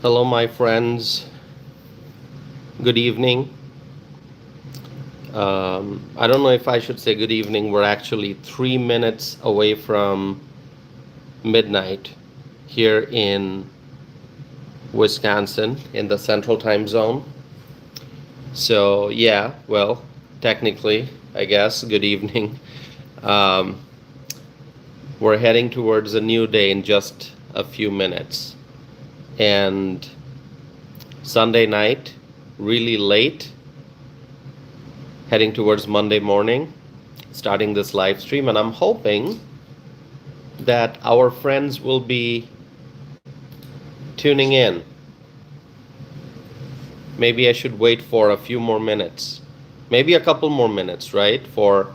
Hello, my friends. Good evening. I don't know if I should say good evening. We're actually 3 minutes away from midnight here in Wisconsin in the Central Time Zone. So, yeah, well, technically, I guess, good evening. Um, we're heading towards a new day in just a few minutes. And Sunday night, really late, heading towards Monday morning, starting this live stream, and I'm hoping that our friends will be tuning in. Maybe I should wait for a few more minutes, maybe a couple more minutes, right, for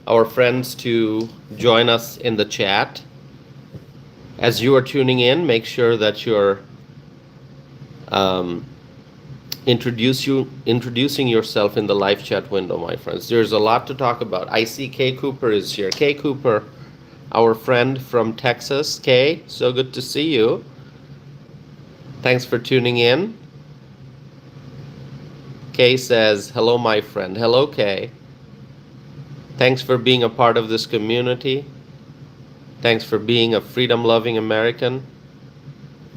our friends to join us in the chat. As you are tuning in, make sure that you're introducing yourself in the live chat window, my friends. There's a lot to talk about. I see Kay Cooper is here. Kay Cooper, our friend from Texas. Kay, so good to see you. Thanks for tuning in. Kay says, hello, my friend. Hello, Kay. Thanks for being a part of this community. Thanks for being a freedom-loving American.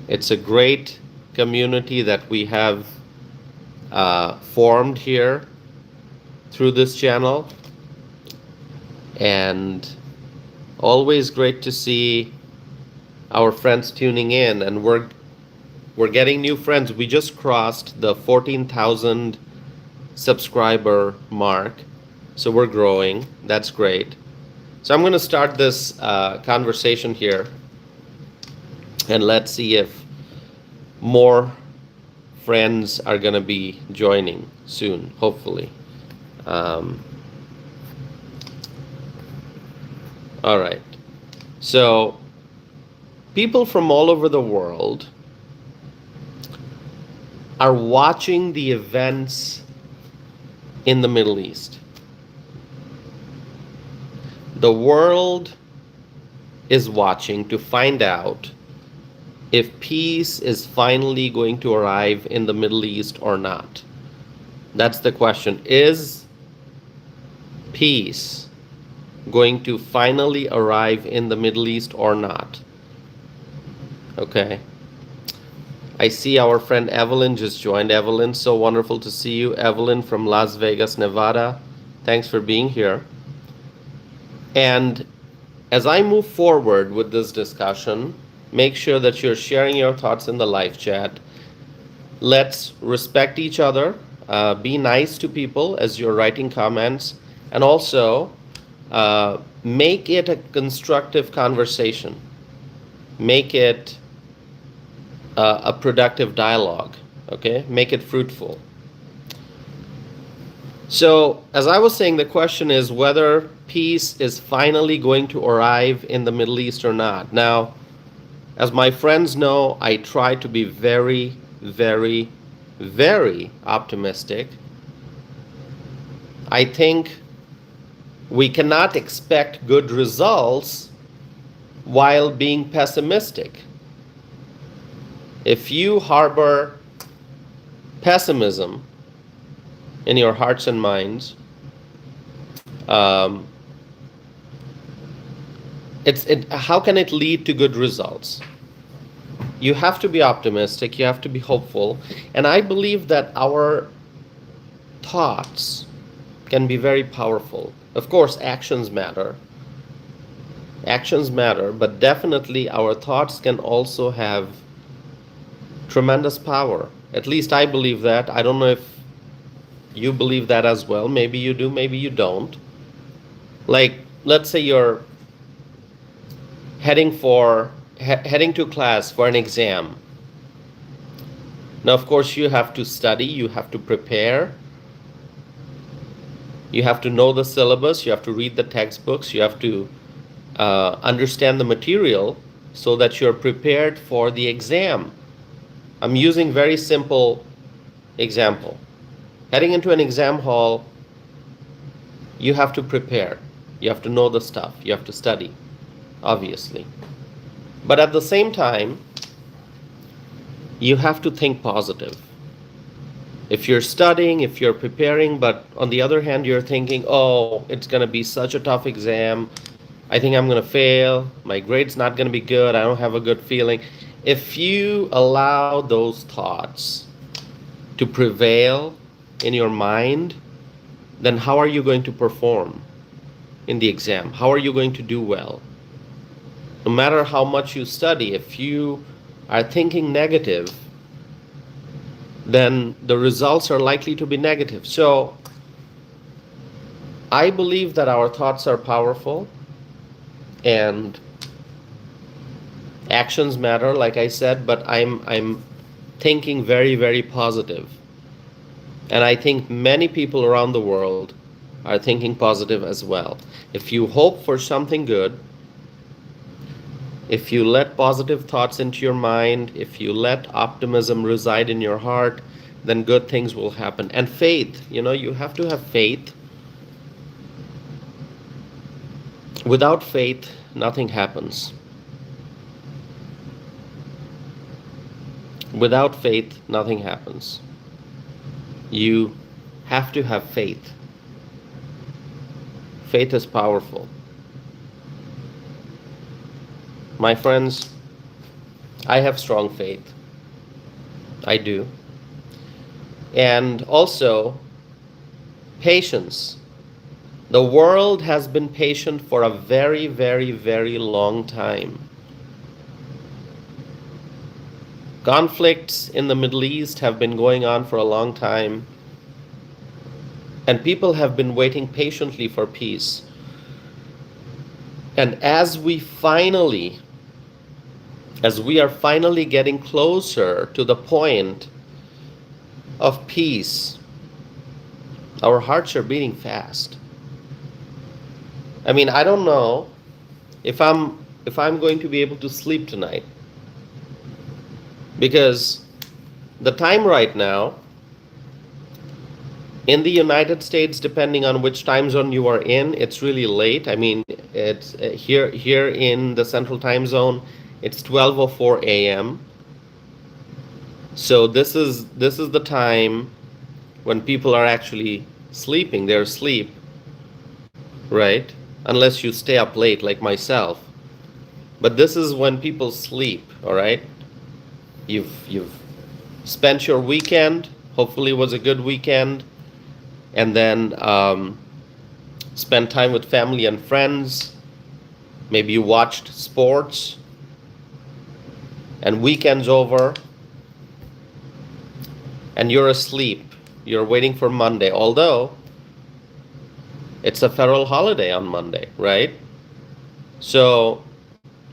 It's a great community that we have formed here through this channel, and always great to see our friends tuning in. And we're getting new friends. We just crossed the 14,000 subscriber mark, so we're growing. That's great. So I'm going to start this conversation here, and let's see if more friends are going to be joining soon, hopefully. All right. So people from all over the world are watching the events in the Middle East. The world is watching to find out if peace is finally going to arrive in the Middle East or not. That's the question. Is peace going to finally arrive in the Middle East or not? Okay. I see our friend Evelyn just joined. Evelyn, so wonderful to see you. Evelyn from Las Vegas, Nevada. Thanks for being here. And as I move forward with this discussion, make sure that you're sharing your thoughts in the live chat. Let's respect each other. Be nice to people as you're writing comments. And also, make it a constructive conversation. Make it a productive dialogue. Okay? Make it fruitful. So, as I was saying, the question is whether peace is finally going to arrive in the Middle East or not. Now, as my friends know, I try to be very, very, very optimistic. I think we cannot expect good results while being pessimistic. If you harbor pessimism in your hearts and minds, how can it lead to good results? You have to be optimistic, you have to be hopeful, and I believe that our thoughts can be very powerful. Of course, actions matter. Actions matter, but definitely our thoughts can also have tremendous power. At least I believe that. I don't know if you believe that as well. Maybe you do, maybe you don't. Like, let's say you're heading to class for an exam. Now, of course, you have to study, you have to prepare, you have to know the syllabus, you have to read the textbooks, you have to understand the material so that you're prepared for the exam. I'm using very simple example. Heading into an exam hall, you have to prepare. You have to know the stuff. You have to study, obviously. But at the same time, you have to think positive. If you're studying, if you're preparing, but on the other hand, you're thinking, oh, it's going to be such a tough exam. I think I'm going to fail. My grade's not going to be good. I don't have a good feeling. If you allow those thoughts to prevail in your mind, then how are you going to perform in the exam? How are you going to do well? No matter how much you study, if you are thinking negative, then the results are likely to be negative. So I believe that our thoughts are powerful and actions matter, like I said, but I'm thinking very, very positive. And I think many people around the world are thinking positive as well. If you hope for something good, if you let positive thoughts into your mind, if you let optimism reside in your heart, then good things will happen. And faith, you have to have faith. Without faith, nothing happens. Without faith, nothing happens. You have to have faith. Faith is powerful. My friends, I have strong faith. I do. And also, patience. The world has been patient for a very, very, very long time. Conflicts in the Middle East have been going on for a long time, and people have been waiting patiently for peace. And as we are finally getting closer to the point of peace, our hearts are beating fast. I mean, I don't know if I'm going to be able to sleep tonight, because the time right now in the United States, depending on which time zone you are in, it's really late. I mean, it's here in the Central Time Zone, it's 12:04 a.m. So this is the time when people are actually sleeping. They're asleep, right? Unless you stay up late like myself. But this is when people sleep, all right? You've spent your weekend. Hopefully it was a good weekend. And then spend time with family and friends. Maybe you watched sports. And weekend's over. And you're asleep. You're waiting for Monday. Although it's a federal holiday on Monday, right? So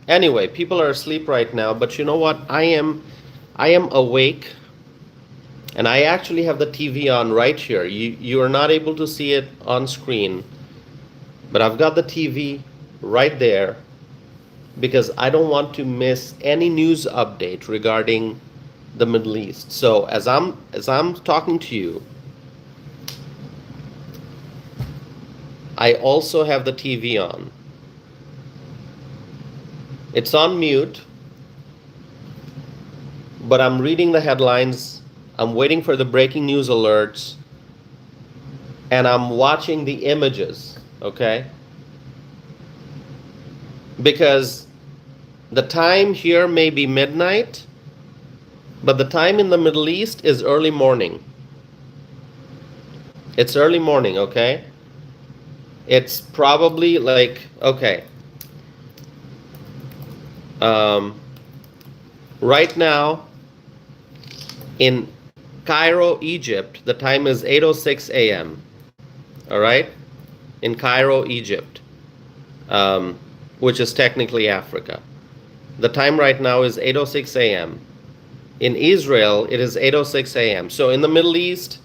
anyway, people are asleep right now. But you know what? I am awake. And I actually have the TV on right here. You are not able to see it on screen, but I've got the TV right there because I don't want to miss any news update regarding the Middle East. So as I'm talking to you, I also have the TV on. It's on mute, but I'm reading the headlines. I'm waiting for the breaking news alerts, and I'm watching the images, okay? Because the time here may be midnight, but the time in the Middle East is early morning. It's early morning, okay? It's probably like, okay. Right now, in Cairo, Egypt, the time is 8:06 a.m. All right? In Cairo, Egypt, which is technically Africa. The time right now is 8:06 a.m. In Israel, it is 8:06 a.m. So in the Middle East,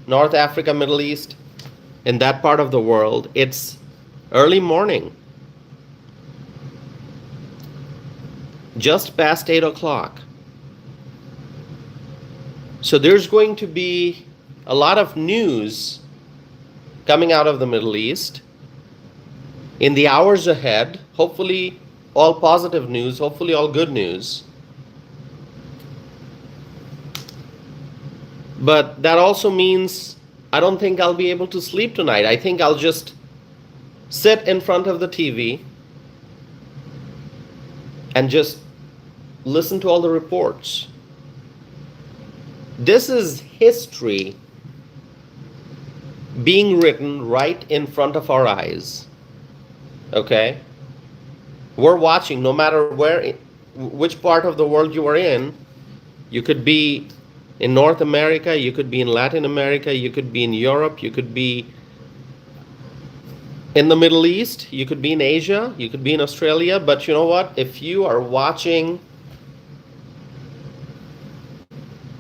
North Africa, Middle East, in that part of the world, it's early morning. Just past 8 o'clock. So there's going to be a lot of news coming out of the Middle East in the hours ahead. Hopefully all positive news, hopefully all good news. But that also means I don't think I'll be able to sleep tonight. I think I'll just sit in front of the TV and just listen to all the reports. This is history being written right in front of our eyes. Okay? We're watching, no matter which part of the world you are in. You could be in North America, you could be in Latin America, you could be in Europe, you could be in the Middle East, you could be in Asia, you could be in Australia. But you know what? If you are watching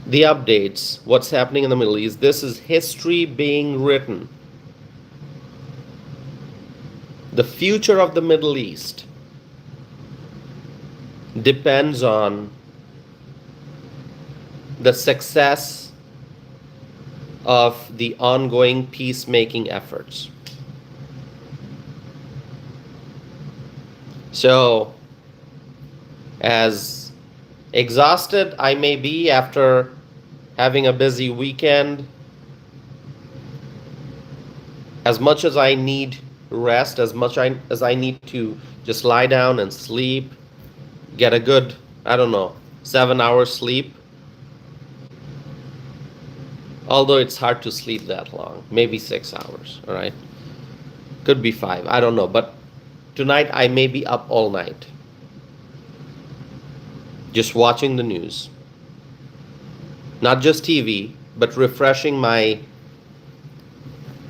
the updates, what's happening in the Middle East, this is history being written. The future of the Middle East depends on the success of the ongoing peacemaking efforts. So, as exhausted I may be after having a busy weekend, as much as I need rest, as much as I need to just lie down and sleep, get a good, 7 hours sleep. Although it's hard to sleep that long, maybe 6 hours, all right? Could be 5, I don't know. But tonight I may be up all night, just watching the news. Not just TV, but refreshing my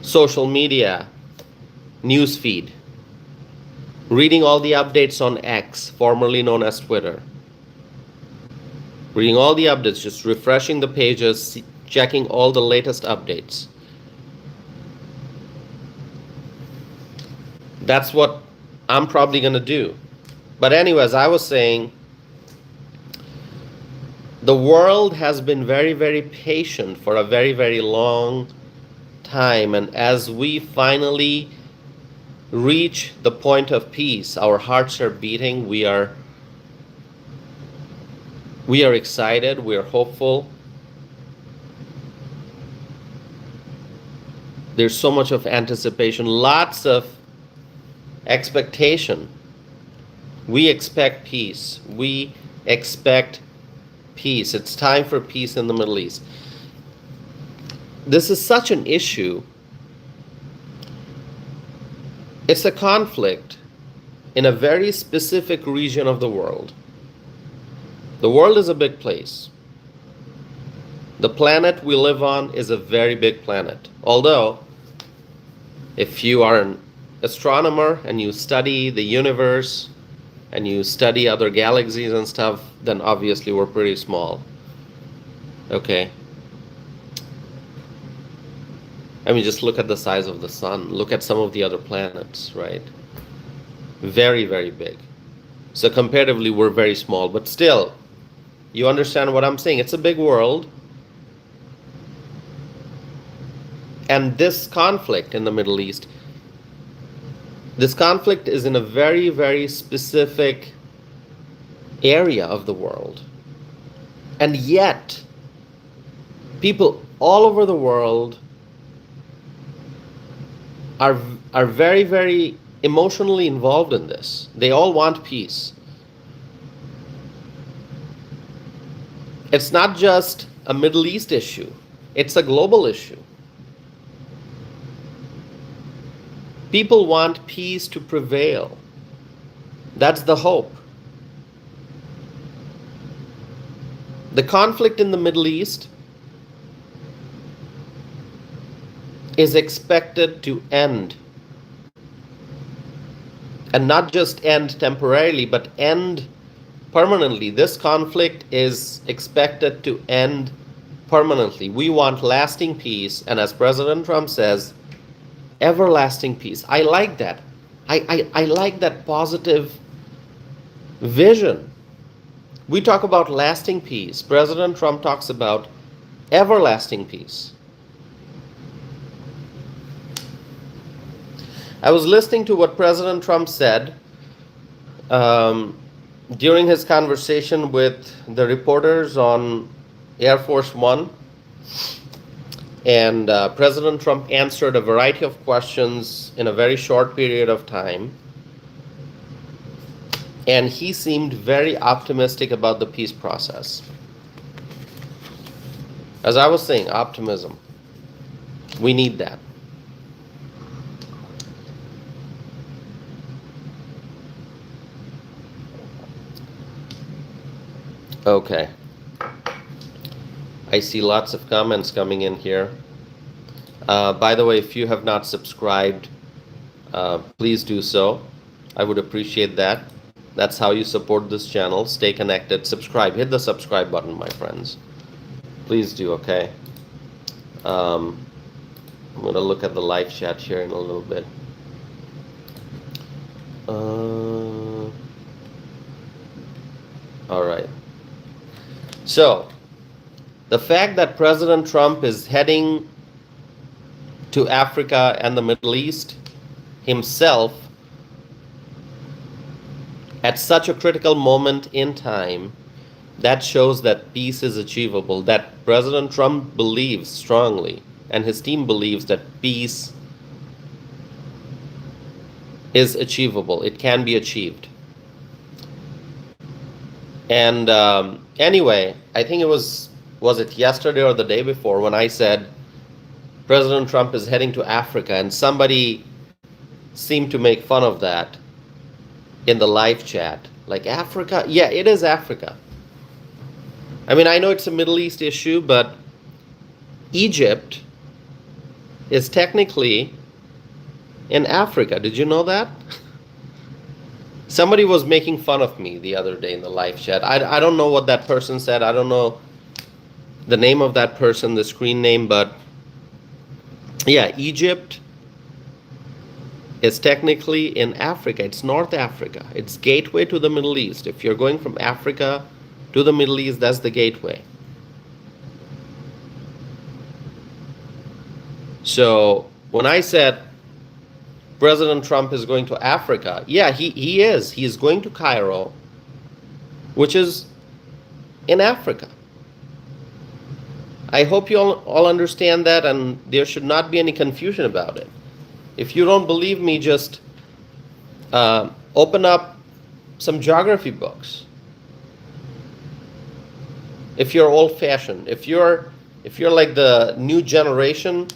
social media news feed. Reading all the updates on X, formerly known as Twitter. Reading all the updates, just refreshing the pages, checking all the latest updates. That's what I'm probably going to do. But anyways, I was saying, the world has been very, very patient for a very, very long time. And as we finally reach the point of peace, our hearts are beating, we are excited, we are hopeful. There's so much of anticipation, lots of expectation. We expect peace. We expect peace. It's time for peace in the Middle East. This is such an issue. It's a conflict in a very specific region of the world. The world is a big place. The planet we live on is a very big planet. Although, if you are an astronomer and you study the universe and you study other galaxies and stuff, then obviously we're pretty small. Okay? I mean, just look at the size of the sun. Look at some of the other planets, right? Very, very big. So comparatively, we're very small. But still, you understand what I'm saying. It's a big world. And this conflict in the Middle East, this conflict is in a very, very specific area of the world. And yet, people all over the world are very, very emotionally involved in this. They all want peace. It's not just a Middle East issue. It's a global issue. People want peace to prevail. That's the hope. The conflict in the Middle East is expected to end. And not just end temporarily, but end permanently. This conflict is expected to end permanently. We want lasting peace, and as President Trump says, everlasting peace. I like that. I like that positive vision. We talk about lasting peace. President Trump talks about everlasting peace. I was listening to what President Trump said during his conversation with the reporters on Air Force One. And President Trump answered a variety of questions in a very short period of time. And he seemed very optimistic about the peace process. As I was saying, optimism. We need that. Okay. I see lots of comments coming in here. By the way, if you have not subscribed, please do so. I would appreciate that. That's how you support this channel. Stay connected. Subscribe. Hit the subscribe button, my friends. Please do, okay? I'm going to look at the live chat here in a little bit. All right. So, the fact that President Trump is heading to Africa and the Middle East himself at such a critical moment in time, that shows that peace is achievable, that President Trump believes strongly, and his team believes that peace is achievable. It can be achieved. And anyway, I think it was it yesterday or the day before when I said President Trump is heading to Africa, and somebody seemed to make fun of that in the live chat. Like, Africa? Yeah, it is Africa. I mean, I know it's a Middle East issue, but Egypt is technically in Africa. Did you know that? Somebody was making fun of me the other day in the live chat. I don't know what that person said. I don't know the name of that person, the screen name, but yeah, Egypt is technically in Africa. It's North Africa. It's gateway to the Middle East. If you're going from Africa to the Middle East, that's the gateway. So when I said President Trump is going to Africa, yeah, he is. He is going to Cairo, which is in Africa. I hope you all understand that, and there should not be any confusion about it. If you don't believe me, just open up some geography books. If you're old-fashioned, if you're like the new generation,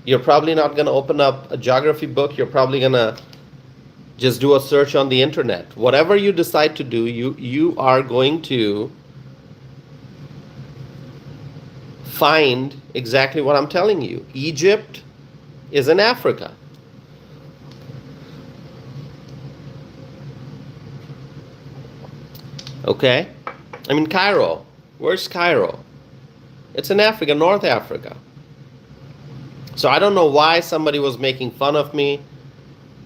you're probably not going to open up a geography book. You're probably going to just do a search on the internet. Whatever you decide to do, you are going to find exactly what I'm telling you. Egypt is in Africa. Okay? I mean, Cairo. Where's Cairo? It's in Africa, North Africa. So I don't know why somebody was making fun of me.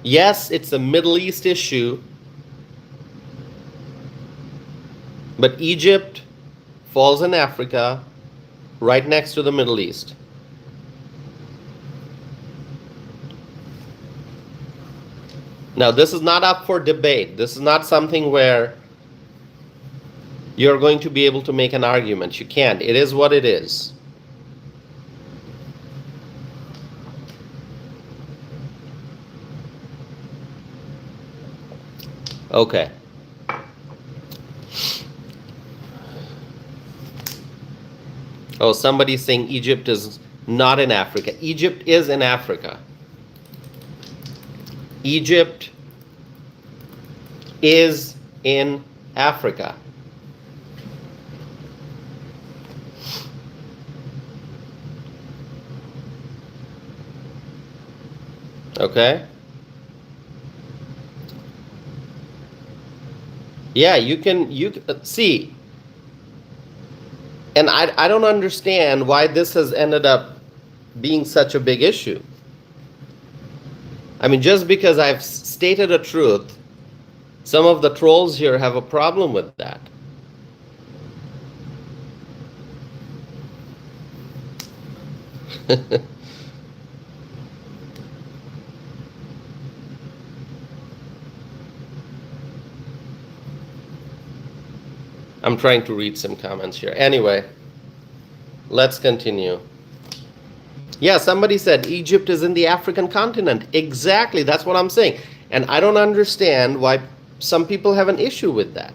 Yes, it's a Middle East issue, but Egypt falls in Africa, right next to the Middle East. Now, this is not up for debate. This is not something where you're going to be able to make an argument. You can't. It is what it is. Okay. Oh, somebody's saying Egypt is not in Africa. Egypt is in Africa. Egypt is in Africa. Okay? Yeah, you can see. And I don't understand why this has ended up being such a big issue. I mean, just because I've stated a truth, some of the trolls here have a problem with that. I'm trying to read some comments here. Anyway, let's continue. Yeah, somebody said Egypt is in the African continent. Exactly, that's what I'm saying. And I don't understand why some people have an issue with that.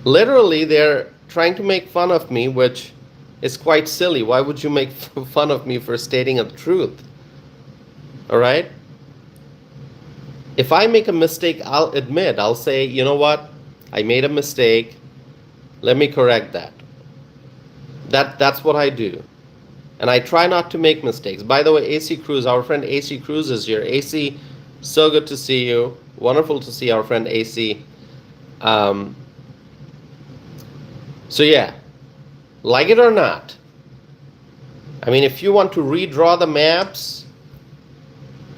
Literally, they're trying to make fun of me, which is quite silly. Why would you make fun of me for stating a truth? All right? If I make a mistake, I'll admit, I'll say, you know what? I made a mistake. Let me correct that. That's what I do. And I try not to make mistakes. By the way, AC Cruz, our friend AC Cruz is here. AC, so good to see you. Wonderful to see our friend AC. So yeah, like it or not, I mean, if you want to redraw the maps,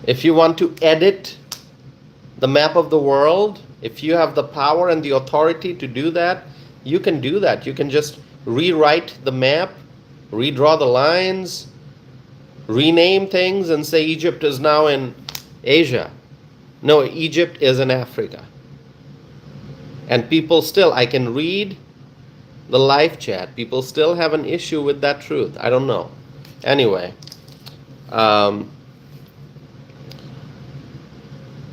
if you want to edit the map of the world, if you have the power and the authority to do that, you can do that. You can just rewrite the map, redraw the lines, rename things and say Egypt is now in Asia. No, Egypt is in Africa. And people still, I can read the live chat. People still have an issue with that truth. I don't know. Anyway,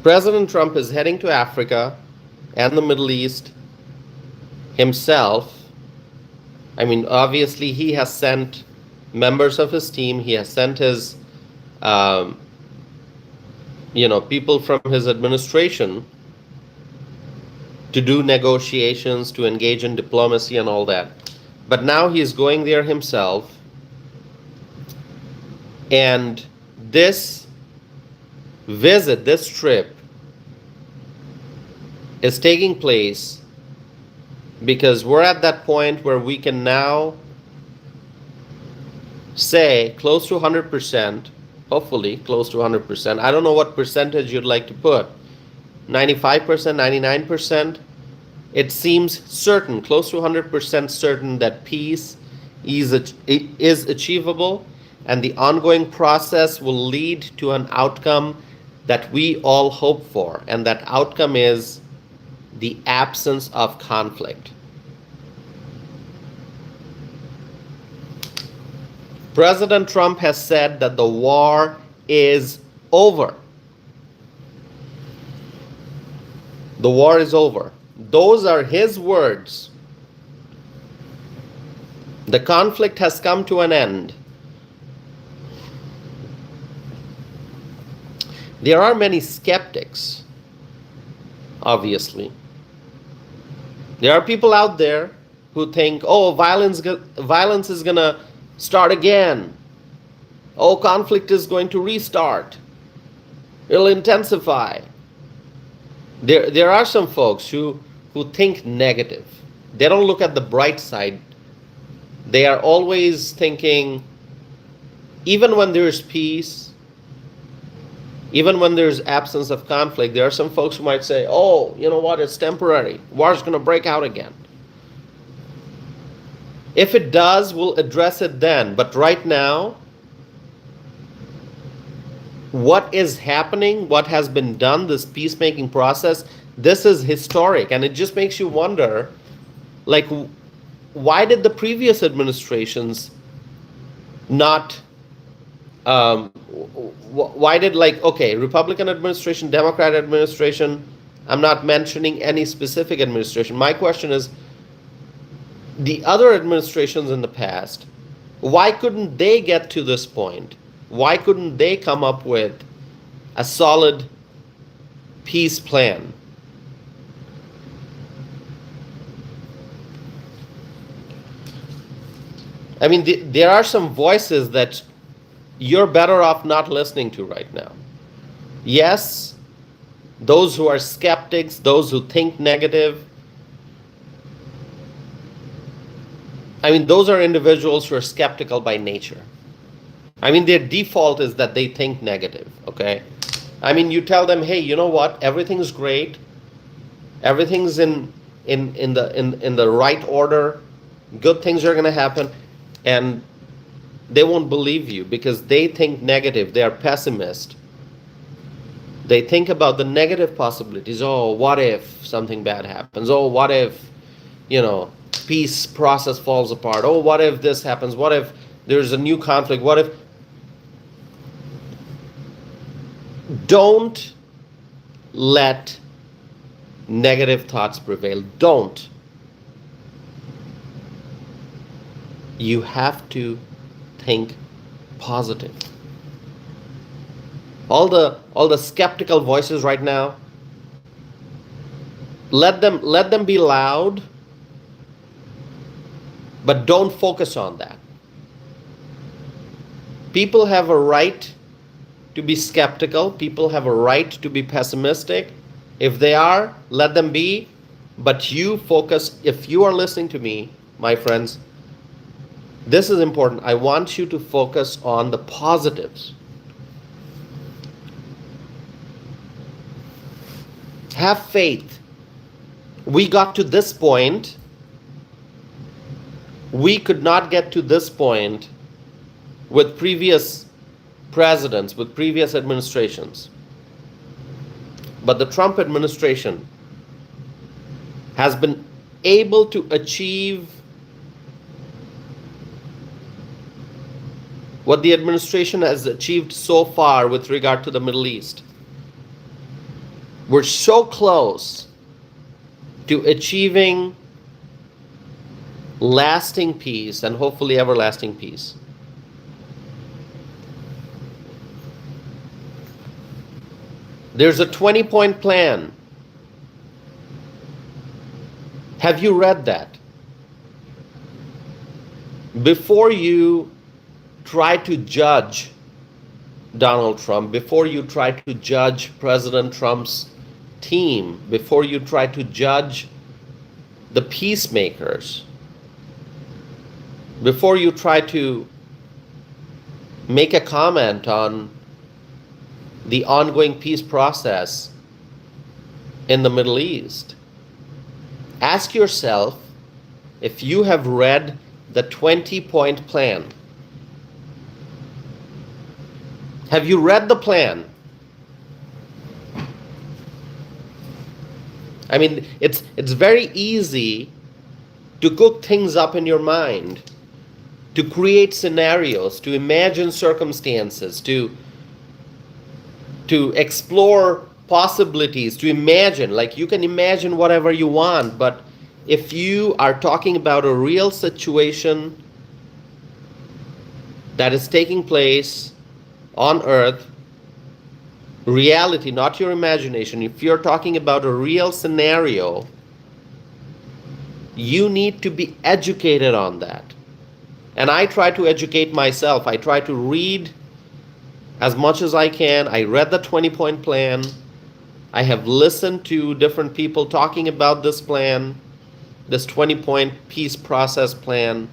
President Trump is heading to Africa and the Middle East himself. I mean, obviously, he has sent members of his team. He has sent his, people from his administration to do negotiations, to engage in diplomacy and all that. But now he is going there himself. And this visit, this trip, is taking place because we're at that point where we can now say close to 100%, hopefully close to 100%. I don't know what percentage you'd like to put. 95%, 99%. It seems certain, close to 100% certain that peace is achievable, and the ongoing process will lead to an outcome that we all hope for, and that outcome is the absence of conflict. President Trump has said that the war is over. The war is over. Those are his words. The conflict has come to an end. There are many skeptics, obviously. There are people out there who think, oh, violence is going to start again. Oh, conflict is going to restart. It'll intensify. There are some folks who think negative. They don't look at the bright side. They are always thinking, even when there's peace, even when there's absence of conflict, there are some folks who might say, oh, you know what, it's temporary. War's going to break out again. If it does, we'll address it then. But right now, what is happening, what has been done, this peacemaking process, this is historic. And it just makes you wonder, like, why did the previous administrations not, why did, like, okay, Republican administration, Democrat administration, I'm not mentioning any specific administration. My question is, the other administrations in the past, why couldn't they get to this point? Why couldn't they come up with a solid peace plan? I mean, there are some voices that you're better off not listening to right now. Yes, those who are skeptics, those who think negative, I mean, those are individuals who are skeptical by nature. I mean, their default is that they think negative, okay? I mean, you tell them, hey, you know what? Everything's great. Everything's in the right order. Good things are going to happen. And they won't believe you because they think negative. They are pessimist. They think about the negative possibilities. Oh, what if something bad happens? Oh, what if, peace process falls apart? Oh, what if this happens? What if there's a new conflict. What if? Don't let negative thoughts prevail. Don't. You have to think positive. All the skeptical voices right now, let them be loud, but don't focus on that. People have a right to be skeptical. People have a right to be pessimistic. If they are, let them be. But you focus, if you are listening to me, my friends, this is important. I want you to focus on the positives. Have faith. We got to this point. We could not get to this point with previous presidents, with previous administrations. But the Trump administration has been able to achieve what the administration has achieved so far with regard to the Middle East. We're so close to achieving lasting peace and hopefully everlasting peace. There's a 20-point plan. Have you read that? Before you try to judge Donald Trump, before you try to judge President Trump's team, before you try to judge the peacemakers, before you try to make a comment on the ongoing peace process in the Middle East, ask yourself if you have read the 20-point plan. Have you read the plan? I mean, it's very easy to cook things up in your mind, to create scenarios, to imagine circumstances, to explore possibilities, to imagine, like you can imagine whatever you want, but if you are talking about a real situation that is taking place on earth, reality, not your imagination, if you're talking about a real scenario, you need to be educated on that. And I try to educate myself. I try to read as much as I can. I read the 20-point plan. I have listened to different people talking about this plan, this 20-point peace process plan.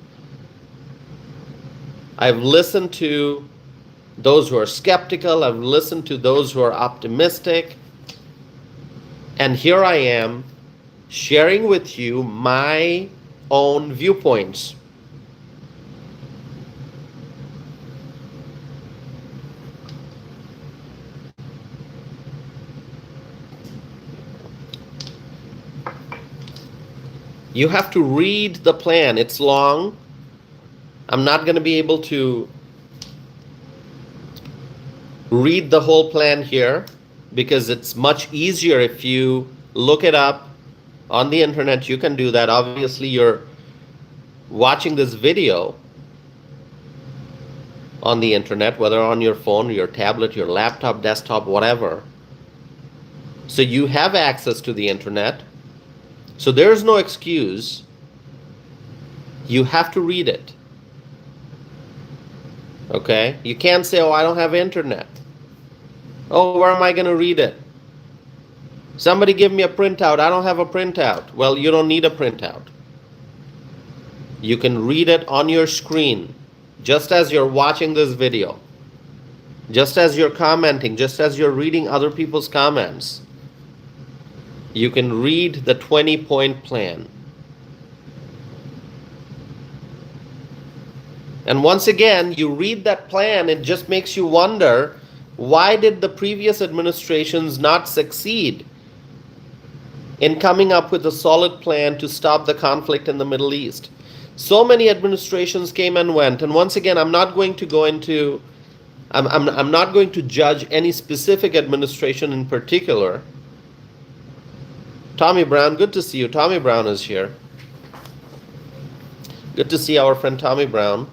I've listened to those who are skeptical. I've listened to those who are optimistic. And here I am sharing with you my own viewpoints. You have to read the plan. It's long. I'm not going to be able to read the whole plan here because it's much easier if you look it up on the internet. You can do that. Obviously, you're watching this video on the internet, whether on your phone, your tablet, your laptop, desktop, whatever. So you have access to the internet. So there's no excuse. You have to read it. Okay? You can't say, oh, I don't have internet. Oh, where am I going to read it? Somebody give me a printout. I don't have a printout. Well, you don't need a printout. You can read it on your screen, just as you're watching this video, just as you're commenting, just as you're reading other people's comments. You can read the 20-point plan. And once again, you read that plan, it just makes you wonder, why did the previous administrations not succeed in coming up with a solid plan to stop the conflict in the Middle East? So many administrations came and went, and once again, I'm not going to go into, I'm not going to judge any specific administration in particular. Tommy Brown, good to see you. Tommy Brown is here. Good to see our friend Tommy Brown.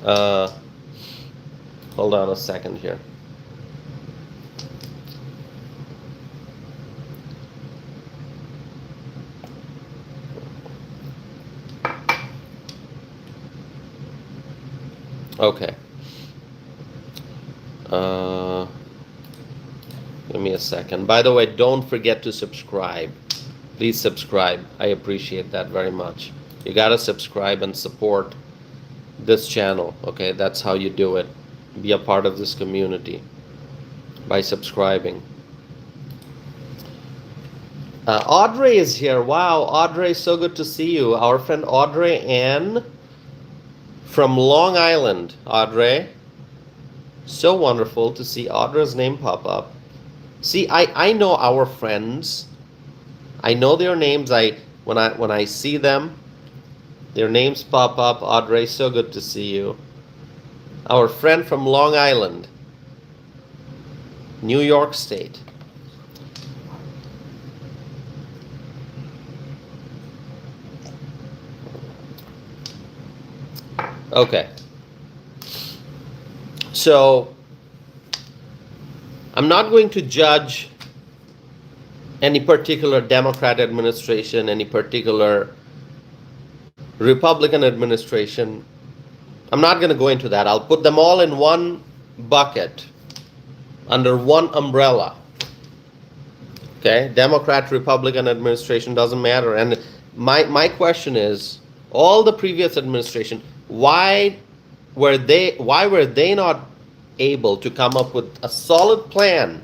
Hold on a second here. Okay. Give me a second. By the way, don't forget to subscribe. Please subscribe. I appreciate that very much. You gotta subscribe and support this channel. Okay, that's how you do it. Be a part of this community by subscribing. Audrey is here. Wow, Audrey, so good to see you. Our friend Audrey Ann from Long Island. Audrey, so wonderful to see Audrey's name pop up. See, I know our friends. I know their names. When I see them, their names pop up. Audrey, so good to see you. Our friend from Long Island, New York State. Okay. So, I'm not going to judge any particular Democrat administration, any particular Republican administration. I'm not going to go into that. I'll put them all in one bucket, under one umbrella. Okay? Democrat, Republican administration, doesn't matter. And my question is, all the previous administration, why were they not able to come up with a solid plan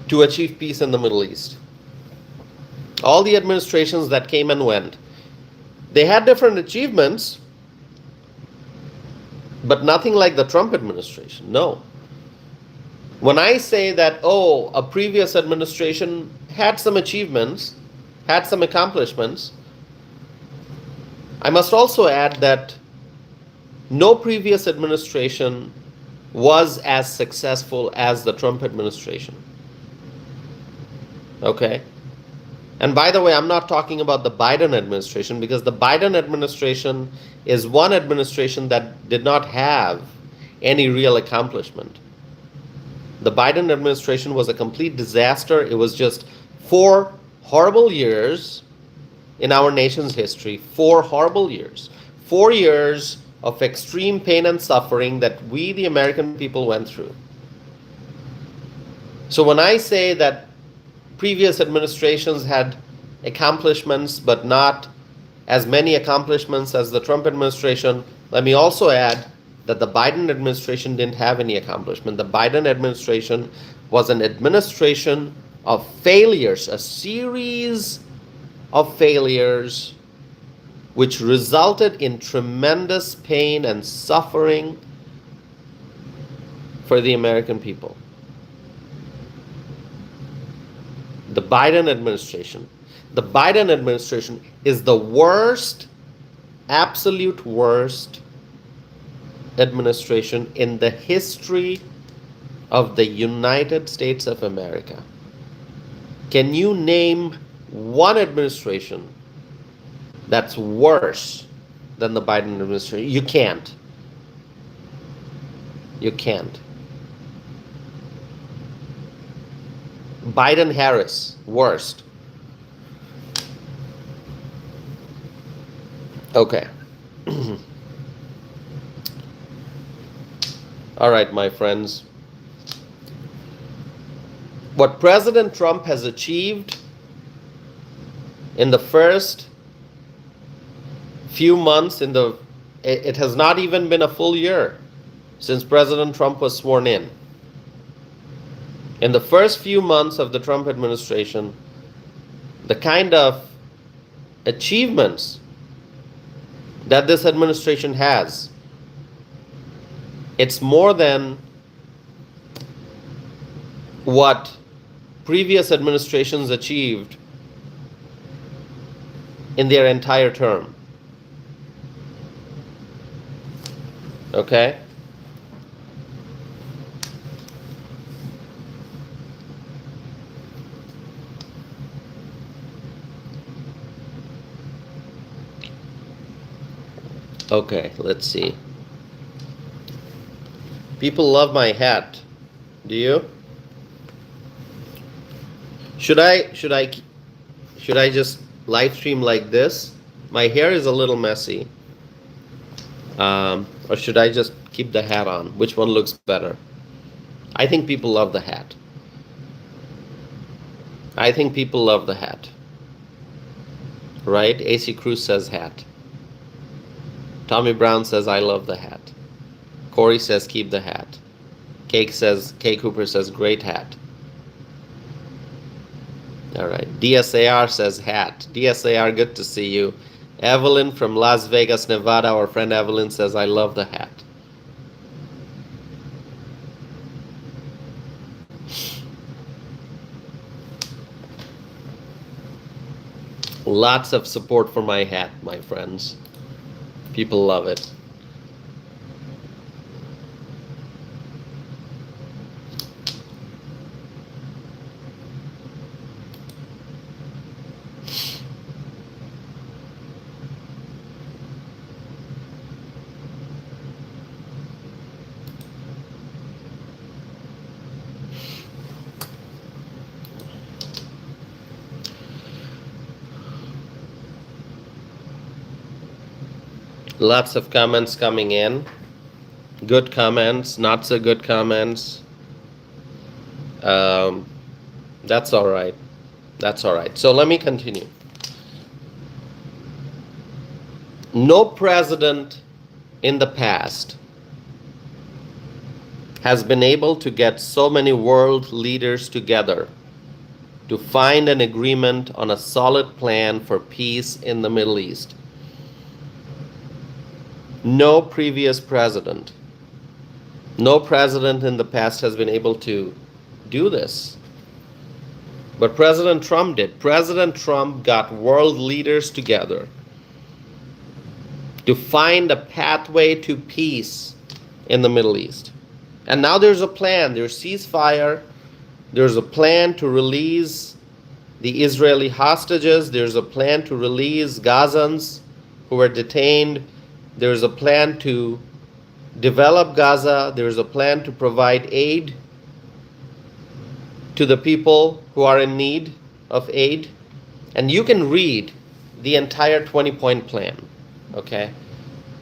to achieve peace in the Middle East? All the administrations that came and went, they had different achievements, but nothing like the Trump administration. No. When I say that, oh, a previous administration had some achievements, had some accomplishments, I must also add that no previous administration was as successful as the Trump administration. Okay? And by the way, I'm not talking about the Biden administration, because the Biden administration is one administration that did not have any real accomplishment. The Biden administration was a complete disaster. It was just 4 horrible years in our nation's history. 4 horrible years. 4 years of extreme pain and suffering that we, the American people, went through. So when I say that previous administrations had accomplishments, but not as many accomplishments as the Trump administration, let me also add that the Biden administration didn't have any accomplishment. The Biden administration was an administration of failures, a series of failures which resulted in tremendous pain and suffering for the American people. The Biden administration is the worst, absolute worst administration in the history of the United States of America. Can you name one administration that's worse than the Biden administration? You can't. You can't. Biden-Harris, worst. Okay. All right, my friends. What President Trump has achieved in the first few months, it has not even been a full year since President Trump was sworn in. In the first few months of the Trump administration, the kind of achievements that this administration has, it's more than what previous administrations achieved in their entire term. Okay? Okay, let's see. People love my hat. Do you? Should I just live stream like this? My hair is a little messy. Or should I just keep the hat on? Which one looks better? I think people love the hat. I think people love the hat. Right? AC Cruz says hat. Tommy Brown says I love the hat. Corey says keep the hat. Kay Cooper says great hat. All right. DSAR says hat. DSAR, good to see you. Evelyn from Las Vegas, Nevada, our friend Evelyn says I love the hat. Lots of support for my hat, my friends. People love it. Lots of comments coming in. Good comments, not so good comments. That's all right. That's all right. So let me continue. No president in the past has been able to get so many world leaders together to find an agreement on a solid plan for peace in the Middle East. No previous president, no president in the past has been able to do this. But President Trump did. President Trump got world leaders together to find a pathway to peace in the Middle East. And now there's a plan. There's ceasefire. There's a plan to release the Israeli hostages. There's a plan to release Gazans who were detained. There's a plan to develop Gaza. There's a plan to provide aid to the people who are in need of aid. And you can read the entire 20-point plan, okay?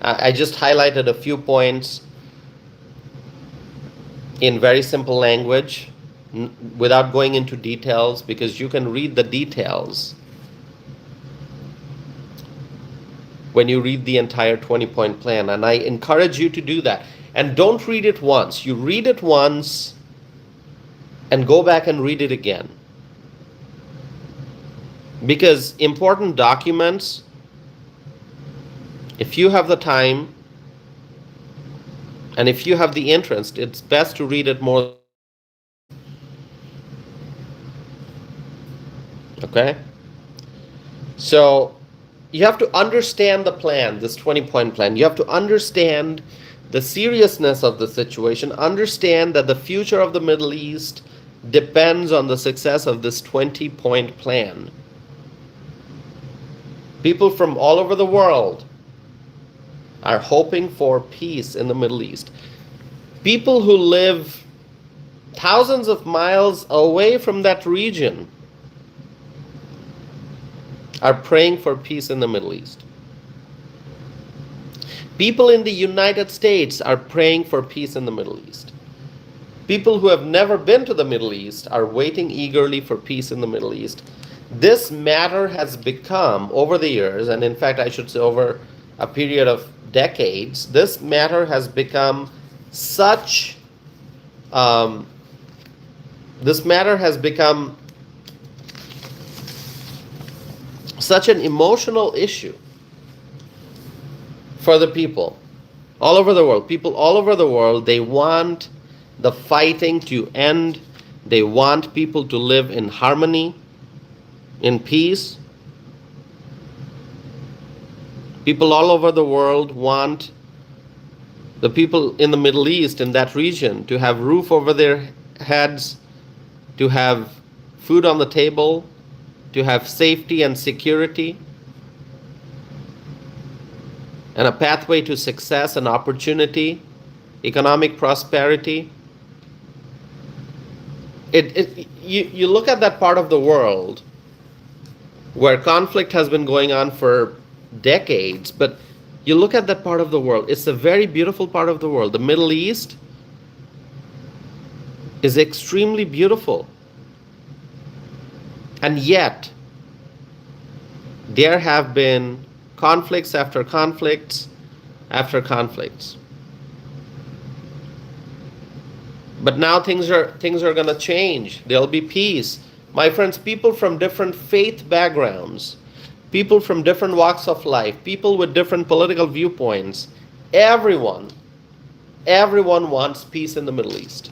I just highlighted a few points in very simple language without going into details, because you can read the details when you read the entire 20-point plan. And I encourage you to do that. And don't read it once. You read it once and go back and read it again. Because important documents, if you have the time and if you have the interest, it's best to read it more. Okay? So you have to understand the plan, this 20-point plan. You have to understand the seriousness of the situation, understand that the future of the Middle East depends on the success of this 20-point plan. People from all over the world are hoping for peace in the Middle East. People who live thousands of miles away from that region are praying for peace in the Middle East. People in the United States are praying for peace in the Middle East. People who have never been to the Middle East are waiting eagerly for peace in the Middle East. This matter has become, over the years, and in fact I should say over a period of decades, this matter has become such, such an emotional issue for the people all over the world. People all over the world, they want the fighting to end. They want people to live in harmony, in peace. People all over the world want the people in the Middle East, in that region, to have roof over their heads, to have food on the table, to have safety and security, and a pathway to success and opportunity, economic prosperity. You look at that part of the world where conflict has been going on for decades, but you look at that part of the world, it's a very beautiful part of the world. The Middle East is extremely beautiful. And yet, there have been conflicts after conflicts after conflicts. But now things are going to change. There'll be peace. My friends, people from different faith backgrounds, people from different walks of life, people with different political viewpoints, everyone wants peace in the Middle East.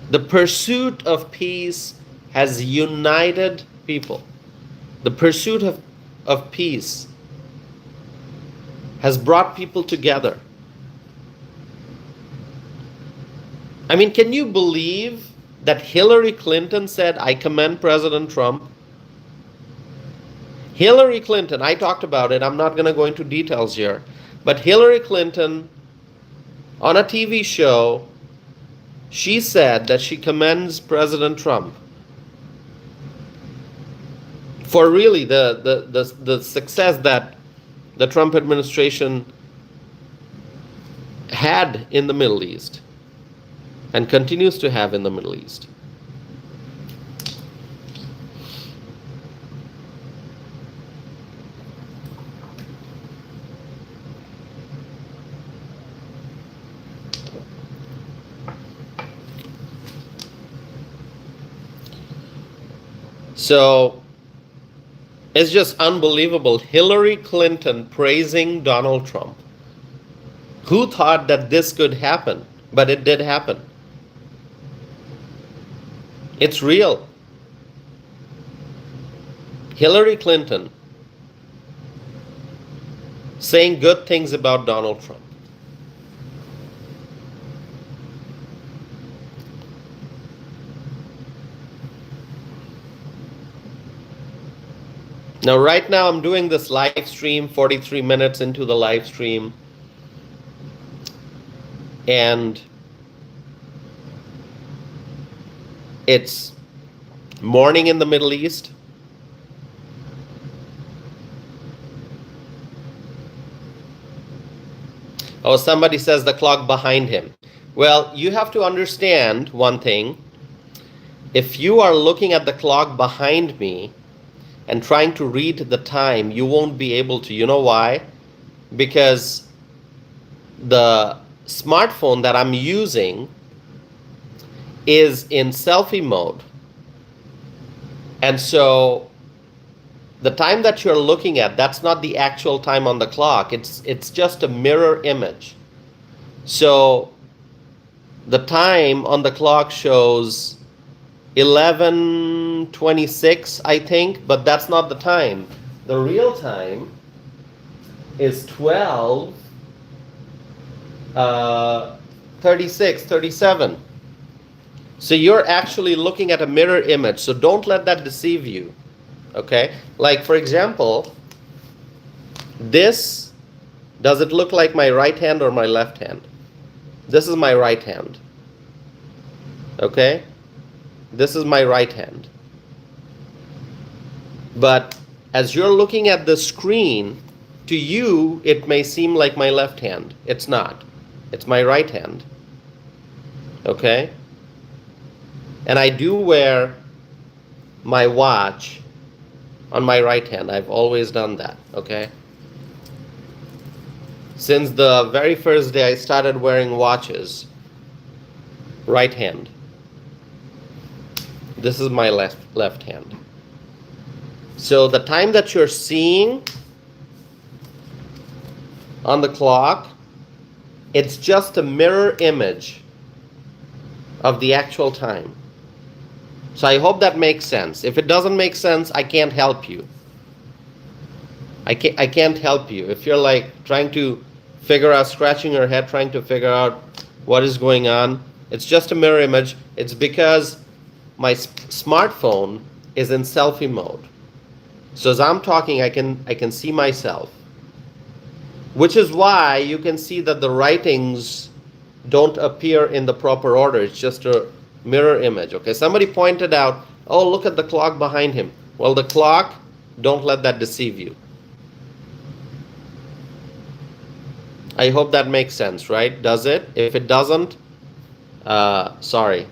The pursuit of peace has united people. The pursuit of peace has brought people together. I mean, can you believe that Hillary Clinton said, "I commend President Trump"? Hillary Clinton, I talked about it, I'm not going to go into details here, but Hillary Clinton, on a TV show, she said that she commends President Trump for really the success that the Trump administration had in the Middle East and continues to have in the Middle East. So it's just unbelievable. Hillary Clinton praising Donald Trump. Who thought that this could happen? But it did happen. It's real. Hillary Clinton saying good things about Donald Trump. Now, right now, I'm doing this live stream, 43 minutes into the live stream. And it's morning in the Middle East. Oh, somebody says the clock behind him. Well, you have to understand one thing. If you are looking at the clock behind me and trying to read the time, you won't be able to. You know why? Because the smartphone that I'm using is in selfie mode. And so the time that you're looking at, that's not the actual time on the clock. It's just a mirror image. So the time on the clock shows 11:26, I think, but that's not the time. The real time is 12:36, 37. So you're actually looking at a mirror image. So don't let that deceive you. Okay? Like, for example, this, does it look like my right hand or my left hand? This is my right hand. Okay? This is my right hand. But as you're looking at the screen, to you, it may seem like my left hand. It's not. It's my right hand. Okay? And I do wear my watch on my right hand. I've always done that. Okay? Since the very first day I started wearing watches, right hand. This is my left hand. So the time that you're seeing on the clock, it's just a mirror image of the actual time. So I hope that makes sense. If it doesn't make sense, I can't help you. I can't help you. If you're like trying to figure out, scratching your head, trying to figure out what is going on, it's just a mirror image. It's because my smartphone is in selfie mode. So as I'm talking, I can see myself, which is why you can see that the writings don't appear in the proper order. It's just a mirror image. Okay, somebody pointed out, oh, look at the clock behind him. Well, the clock, don't let that deceive you. I hope that makes sense, right? Does it? If it doesn't, sorry.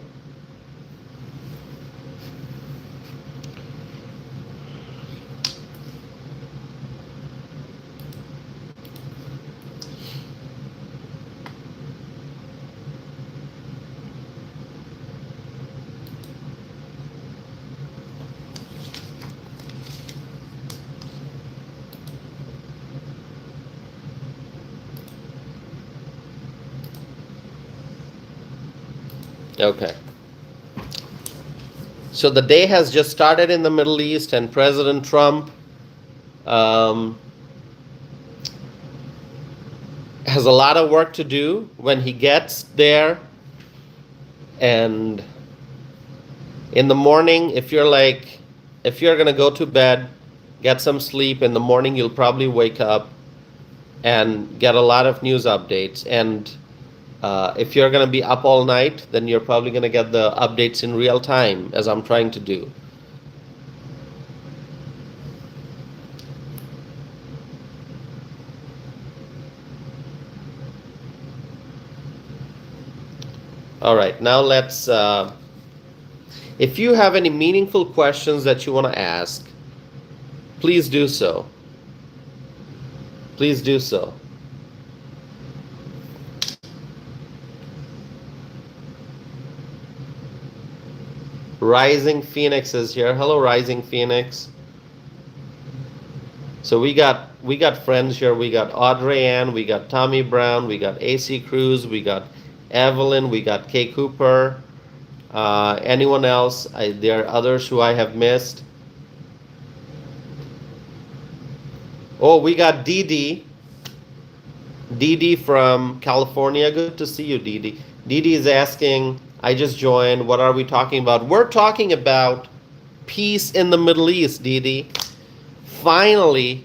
Okay. So the day has just started in the Middle East, and President Trump has a lot of work to do when he gets there. And in the morning, if you're going to go to bed, get some sleep, in the morning you'll probably wake up and get a lot of news updates. And if you're going to be up all night, then you're probably going to get the updates in real time, as I'm trying to do. All right, now let's, if you have any meaningful questions that you want to ask, please do so. Please do so. Rising Phoenix is here. Hello, Rising Phoenix. So we got friends here. We got Audrey Ann, we got Tommy Brown, we got AC Cruz, we got Evelyn, we got Kay Cooper. Anyone else? There are others who I have missed. Oh, we got Dee Dee from California. Good to see you, Dee Dee. Dee Dee is asking, I just joined, what are we talking about? We're talking about peace in the Middle East, Dee Dee. Finally,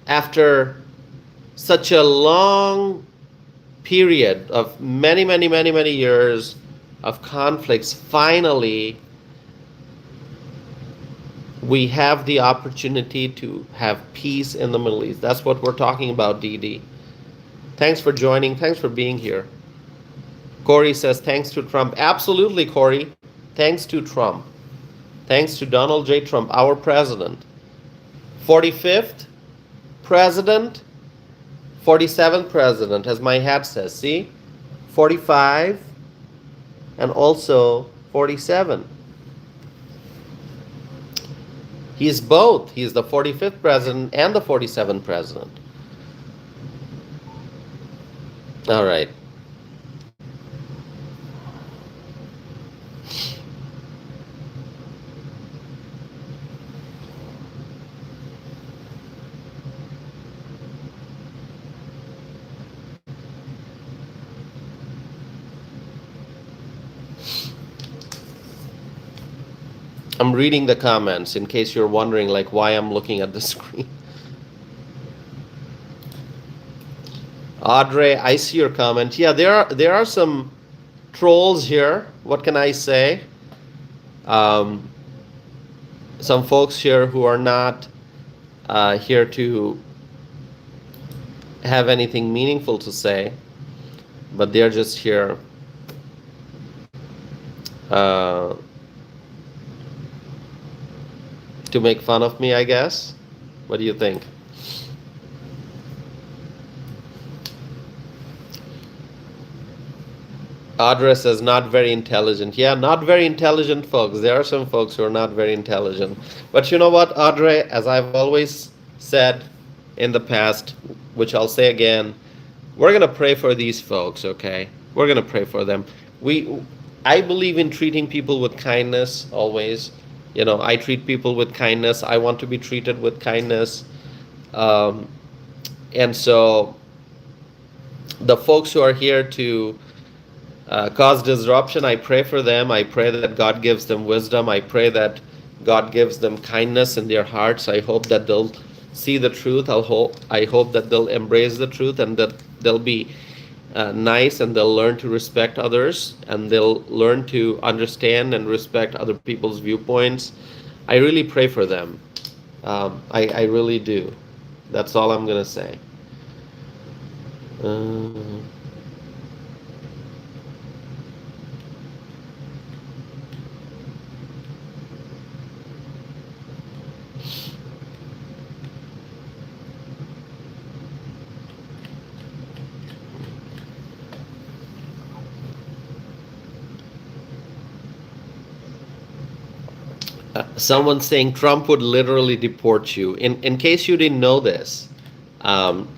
after such a long period of many years of conflicts, finally we have the opportunity to have peace in the Middle East. That's what we're talking about, Dee Dee. Thanks for joining. Thanks for being here. Corey says, thanks to Trump. Absolutely, Corey. Thanks to Trump. Thanks to Donald J. Trump, our president. 45th president, 47th president, as my hat says. See? 45 and also 47. He's both. He's the 45th president and the 47th president. All right. I'm reading the comments in case you're wondering like why I'm looking at the screen. Audrey, I see your comment. Yeah, there are some trolls here. What can I say? Some folks here who are not here to have anything meaningful to say, but they're just here to make fun of me, I guess. What do you think? Audrey says, not very intelligent. Yeah, not very intelligent folks. There are some folks who are not very intelligent. But you know what, Audrey, as I've always said in the past, which I'll say again, we're going to pray for these folks, okay? We're going to pray for them. I believe in treating people with kindness always. You know, I treat people with kindness. I want to be treated with kindness. Um, and so the folks who are here to cause disruption, I pray for them. I pray that God gives them wisdom. I pray that God gives them kindness in their hearts. I hope that they'll see the truth. I hope that they'll embrace the truth, and that they'll be nice, and they'll learn to respect others, and they'll learn to understand and respect other people's viewpoints. I really pray for them. I really do. That's all I'm going to say. Someone saying Trump would literally deport you. In case you didn't know this, um,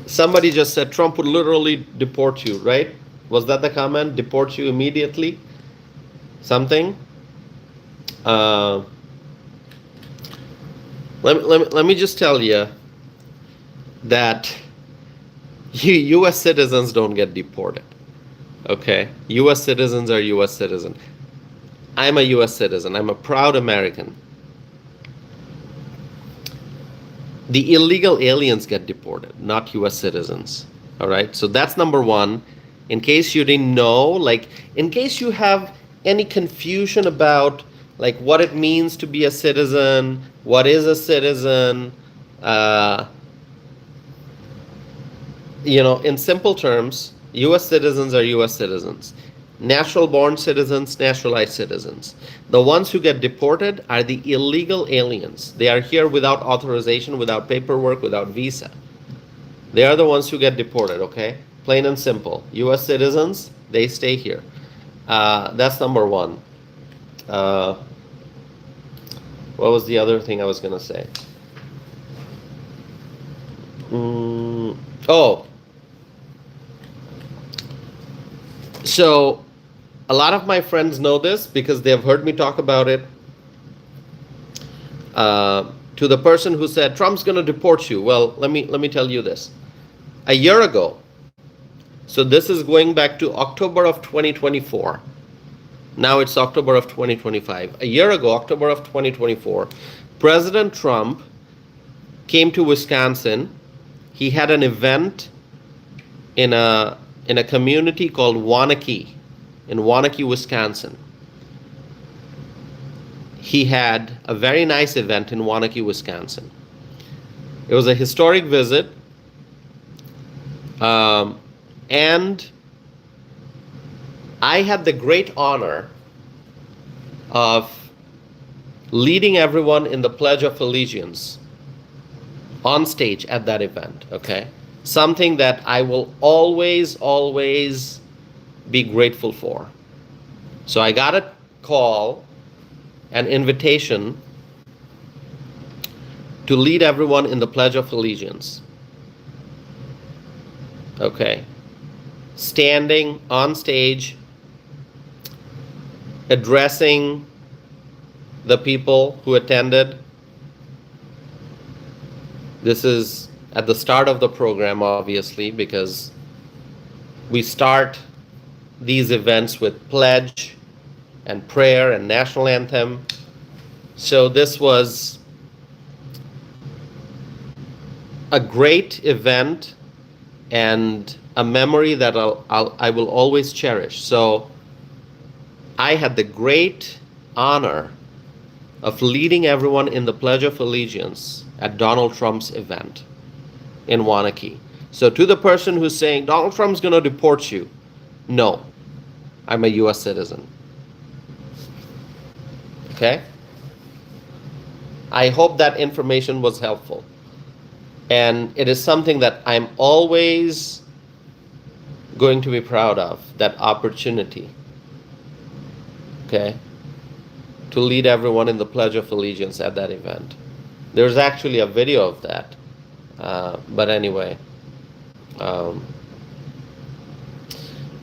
somebody just said Trump would literally deport you, right? Was that the comment? Deport you immediately? Something? Uh, let me just tell you that U.S. citizens don't get deported. Okay? U.S. citizens are U.S. citizens. I'm a U.S. citizen. I'm a proud American. The illegal aliens get deported, not U.S. citizens. All right? So that's number one. In case you didn't know, like, in case you have any confusion about, like, what it means to be a citizen, what is a citizen, in simple terms, U.S. citizens are U.S. citizens. Natural born citizens, naturalized citizens. The ones who get deported are the illegal aliens. They are here without authorization, without paperwork, without visa. They are the ones who get deported, okay? Plain and simple. U.S. citizens, they stay here. That's number one. What was the other thing I was going to say? So a lot of my friends know this because they have heard me talk about it. To the person who said Trump's going to deport you, well, let me tell you this. A year ago, so this is going back to October of 2024. Now it's October of 2025. A year ago, October of 2024, President Trump came to Wisconsin. He had an event in a community called Waunakee, in Waunakee, Wisconsin. He had a very nice event in Waunakee, Wisconsin. It was a historic visit, and I had the great honor of leading everyone in the Pledge of Allegiance on stage at that event, okay? Something that I will always, always be grateful for. So I got a call, an invitation to lead everyone in the Pledge of Allegiance. Okay. Standing on stage, addressing the people who attended. This is at the start of the program, obviously, because we start these events with pledge and prayer and national anthem. So this was a great event and a memory that I will always cherish. So I had the great honor of leading everyone in the Pledge of Allegiance at Donald Trump's event in Waunakee. So to the person who's saying, Donald Trump's going to deport you, no, I'm a U.S. citizen. Okay? I hope that information was helpful. And it is something that I'm always going to be proud of, that opportunity. Okay? To lead everyone in the Pledge of Allegiance at that event. There's actually a video of that. But anyway.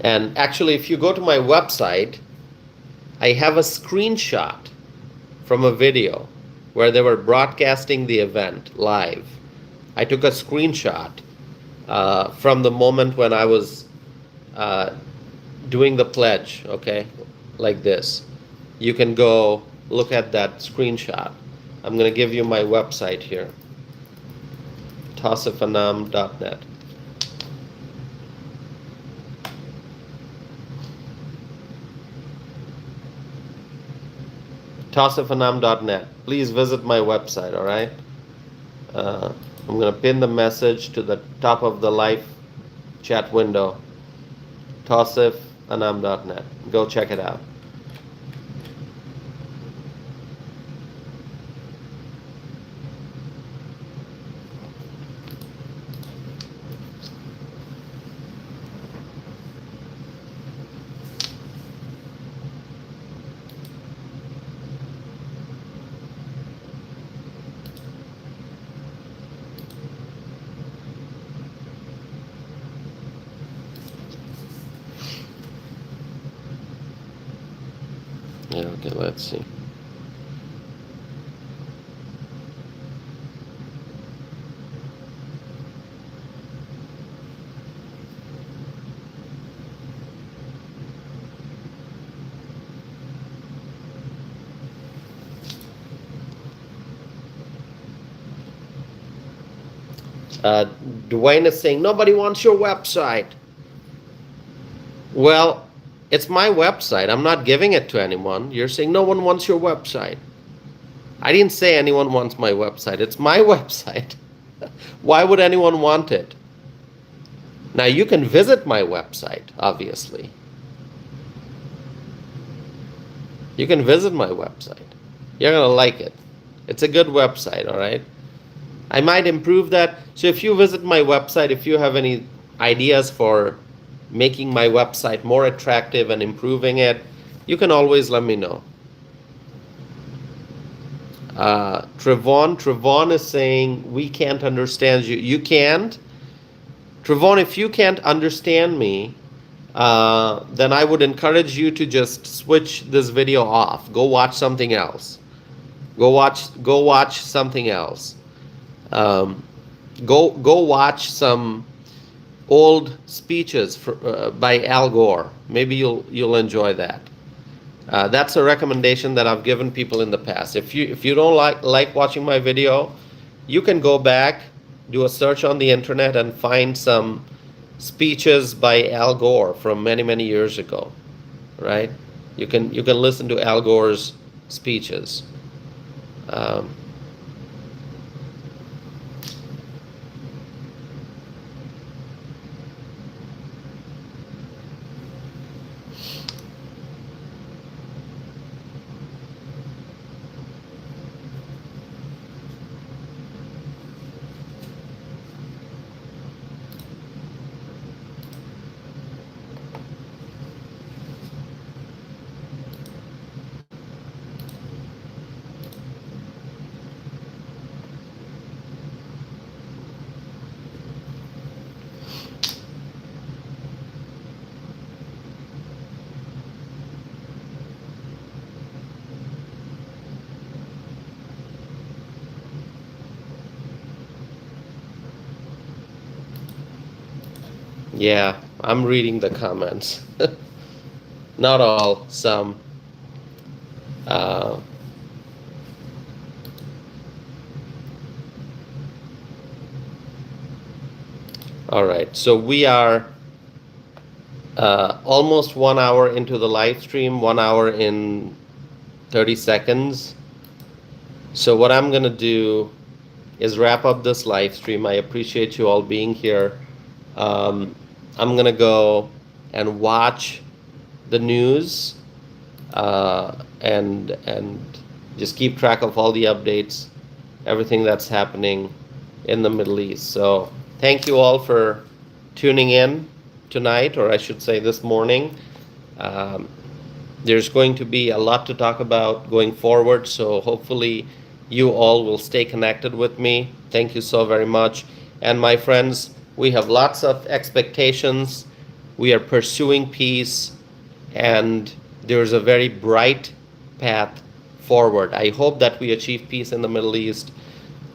And actually, if you go to my website, I have a screenshot from a video where they were broadcasting the event live. I took a screenshot from the moment when I was doing the pledge, okay, like this. You can go look at that screenshot. I'm going to give you my website here, tausifanam.net. tausifanam.net. Please visit my website, all right? I'm going to pin the message to the top of the live chat window, tausifanam.net. Go check it out. Yeah, okay, let's see. Dwayne is saying, nobody wants your website. Well, it's my website. I'm not giving it to anyone. You're saying no one wants your website. I didn't say anyone wants my website. It's my website. Why would anyone want it? Now, you can visit my website, obviously. You can visit my website. You're going to like it. It's a good website, all right? I might improve that. So if you visit my website, if you have any ideas for making my website more attractive and improving it, you can always let me know. Trevon is saying, we can't understand you. You can't? Trevon, if you can't understand me, then I would encourage you to just switch this video off. Go watch something else. Go watch something else. Go watch some old speeches by Al Gore. Maybe you'll enjoy that. That's a recommendation that I've given people in the past. If you don't like watching my video, you can go back, do a search on the internet, and find some speeches by Al Gore from many years ago. Right? You can listen to Al Gore's speeches. Yeah, I'm reading the comments. Not all, some. All right, so we are almost 1 hour into the live stream, 1 hour in 30 seconds. So what I'm going to do is wrap up this live stream. I appreciate you all being here. I'm going to go and watch the news and just keep track of all the updates, everything that's happening in the Middle East. So thank you all for tuning in tonight, or I should say this morning. There's going to be a lot to talk about going forward, so hopefully you all will stay connected with me. Thank you so very much. And my friends, we have lots of expectations. We are pursuing peace, and there's a very bright path forward. I hope that we achieve peace in the Middle East.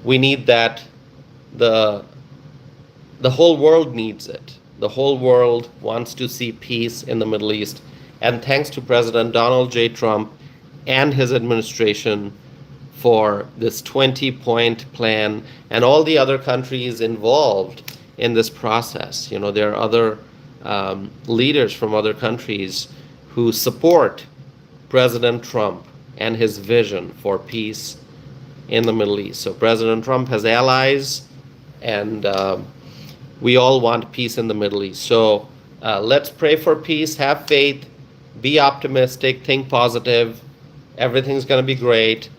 We need that. The the whole world needs it. The whole world wants to see peace in the Middle East. And thanks to President Donald J. Trump and his administration for this 20-point plan and all the other countries involved in this process. You know, there are other leaders from other countries who support President Trump and his vision for peace in the Middle East. So President Trump has allies, and we all want peace in the Middle East. So let's pray for peace, have faith, be optimistic, think positive. Everything's going to be great.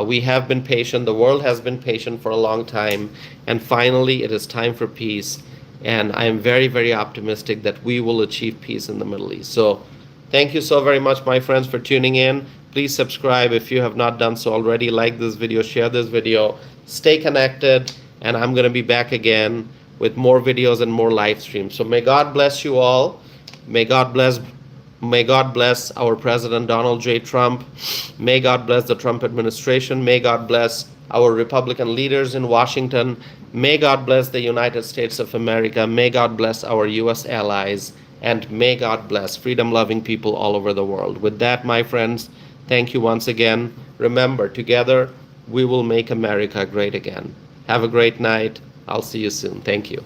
We have been patient. The world has been patient for a long time. And finally, it is time for peace. And I am very, very optimistic that we will achieve peace in the Middle East. So thank you so very much, my friends, for tuning in. Please subscribe if you have not done so already. Like this video, share this video. Stay connected. And I'm going to be back again with more videos and more live streams. So may God bless you all. May God bless our President Donald J. Trump. May God bless the Trump administration. May God bless our Republican leaders in Washington. May God bless the United States of America. May God bless our U.S. allies. And may God bless freedom-loving people all over the world. With that, my friends, thank you once again. Remember, together we will make America great again. Have a great night. I'll see you soon. Thank you.